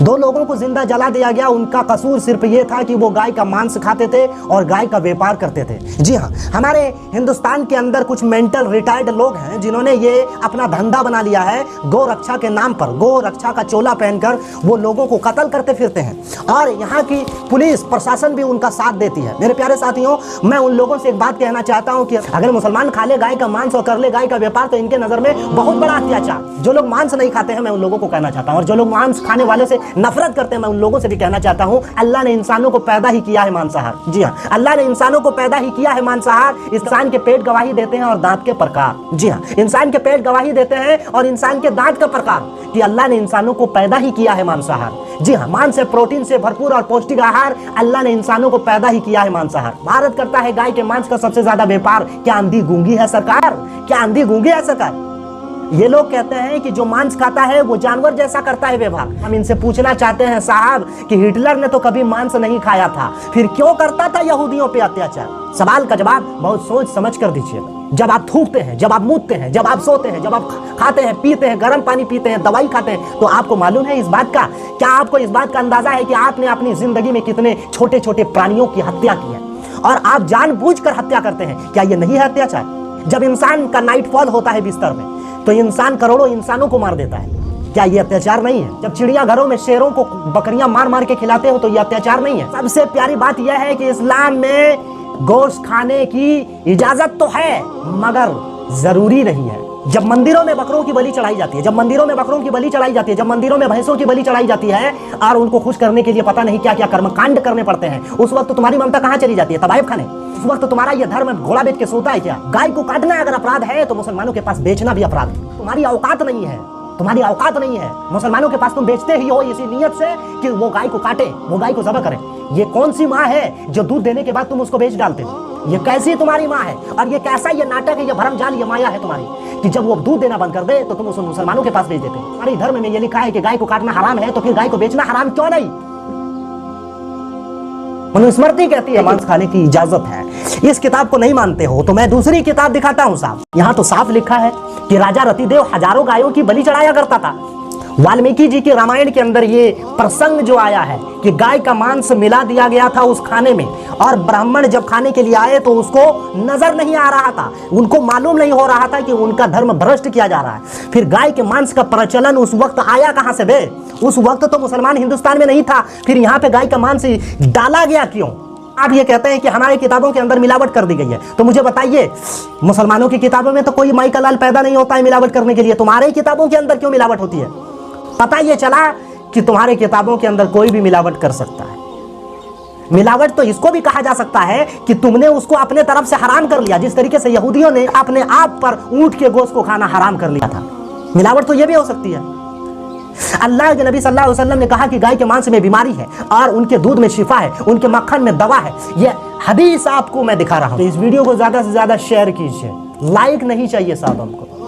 2 लोगों को जिंदा जला दिया गया। उनका कसूर सिर्फ ये था कि वो गाय का मांस खाते थे और गाय का व्यापार करते थे। जी हाँ, हमारे हिंदुस्तान के अंदर कुछ मेंटल रिटायर्ड लोग हैं जिन्होंने ये अपना धंधा बना लिया है। गौ रक्षा के नाम पर गौ रक्षा का चोला पहनकर वो लोगों को कत्ल करते फिरते हैं और यहाँ की पुलिस प्रशासन भी उनका साथ देती है। मेरे प्यारे साथियों, मैं उन लोगों से एक बात कहना चाहता हूँ कि अगर मुसलमान खा ले गाय का मांस और कर ले गाय का व्यापार तो इनके नजर में बहुत बड़ा अत्याचार। जो लोग मांस नहीं खाते हैं मैं उन लोगों को कहना चाहता हूँ, और जो लोग मांस खाने वाले से नफरत करते हैं मैं उन लोगों से भी कहना चाहता हूँ, अल्लाह ने इंसानों को पैदा ही किया है मांसाहार। जी हाँ, अल्लाह ने इंसानों को पैदा ही किया है मांसाहार। इंसान के पेट गवाही देते हैं और दांत के प्रकार। जी हाँ, इंसान के पेट गवाही देते हैं और इंसान के दांत का प्रकार कि अल्लाह ने इंसानों को पैदा ही किया है मांसाहार। जी हाँ, मांस से प्रोटीन से भरपूर और पौष्टिक आहार अल्लाह ने इंसानों को पैदा ही किया है मांसाहार। भारत करता है गाय के मांस का सबसे ज्यादा व्यापार। क्या अंधी गूंगी है सरकार? क्या अंधी गूंगी है सरकार? ये लोग कहते हैं कि जो मांस खाता है वो जानवर जैसा करता है व्यवहार। हम इनसे पूछना चाहते हैं साहब कि हिटलर ने तो कभी मांस नहीं खाया था, फिर क्यों करता था यहूदियों पे अत्याचार? सवाल का जवाब बहुत सोच समझ कर दीजिए। जब आप थूकते हैं, जब आप मूतते हैं, जब आप सोते हैं, जब आप खाते हैं, पीते हैं, गर्म पानी पीते हैं, दवाई खाते हैं, तो आपको मालूम है इस बात का? क्या आपको इस बात का अंदाजा है कि आपने अपनी जिंदगी में कितने छोटे छोटे प्राणियों की हत्या की है और आप जानबूझकर हत्या करते हैं? क्या ये नहीं है अत्याचार? जब इंसान का नाइटफॉल होता है बिस्तर में तो इंसान करोड़ों इंसानों को मार देता है। क्या ये अत्याचार नहीं है? जब चिड़ियाघरों में शेरों को बकरियां मार मार के खिलाते हो तो ये अत्याचार नहीं है? सबसे प्यारी बात यह है कि इस्लाम में गोश्त खाने की इजाजत तो है मगर जरूरी नहीं है। जब मंदिरों में बकरों की बलि चढ़ाई जाती है, जब मंदिरों में बकरों की बलि चढ़ाई जाती है, जब मंदिरों में भैंसों की बलि चढ़ाई जाती है और उनको खुश करने के लिए पता नहीं क्या क्या कर्मकांड करने पड़ते हैं, उस वक्त तुम्हारी ममता कहाँ चली जाती है? तवाइफ खाने। उस वक्त तुम्हारा यह धर्म घोड़ा बेच के सोता है क्या? गाय को काटना अगर अपराध है तो मुसलमानों के पास बेचना भी अपराध है। तुम्हारी औकात नहीं है, तुम्हारी औकात नहीं है। मुसलमानों के पास तुम बेचते ही हो इसी नियत से कि वो गाय को काटे, वो गाय को ज़बह करे। ये कौन सी माँ है जो दूध देने के बाद तुम उसको बेच डालते हो? ये कैसी तुम्हारी माँ है और ये कैसा ये नाटक है, ये भरमजाल, ये माया है तुम्हारी कि जब वो दूध देना बंद कर दे तो तुम उसे मुसलमानों के पास बेच देते हो। हमारे धर्म में ये लिखा है कि गाय को काटना हराम है, तो फिर गाय को बेचना हराम क्यों नहीं? मनुस्मृति कहती है मांस खाने की इजाजत है। इस किताब को नहीं मानते हो तो मैं दूसरी किताब दिखाता हूँ साहब। यहाँ तो साफ लिखा है कि राजा रतिदेव हजारों गायों की बलि चढ़ाया करता था। वाल्मीकि जी के रामायण के अंदर ये प्रसंग जो आया है कि गाय का मांस मिला दिया गया था उस खाने में और ब्राह्मण जब खाने के लिए आए तो उसको नजर नहीं आ रहा था, उनको मालूम नहीं हो रहा था कि उनका धर्म भ्रष्ट किया जा रहा है। फिर गाय के मांस का प्रचलन उस वक्त आया कहां से बे? उस वक्त तो मुसलमान हिंदुस्तान में नहीं था, फिर यहाँ पे गाय का मांस डाला गया क्यों? आप ये कहते हैं कि हमारी किताबों के अंदर मिलावट कर दी गई है, तो मुझे बताइए मुसलमानों की किताबों में तो कोई माई का लाल पैदा नहीं होता है मिलावट करने के लिए, तुम्हारे किताबों के अंदर क्यों मिलावट होती है? पता ये चला कि तुम्हारे किताबों के अंदर कोई भी मिलावट कर सकता है। मिलावट तो इसको भी कहा जा सकता है कि तुमने उसको अपने तरफ से हराम कर लिया, जिस तरीके से यहूदियों ने अपने आप पर ऊंट के गोश्त को खाना हराम कर लिया था। मिलावट तो यह भी हो सकती है। अल्लाह के नबी सल्लल्लाहु अलैहि वसल्लम ने कहा कि गाय के मांस में बीमारी है और उनके दूध में शिफा है, उनके मक्खन में दवा है। यह हदीस आपको मैं दिखा रहा हूं। तो इस वीडियो को ज्यादा से ज्यादा शेयर कीजिए, लाइक नहीं चाहिए साहब हमको।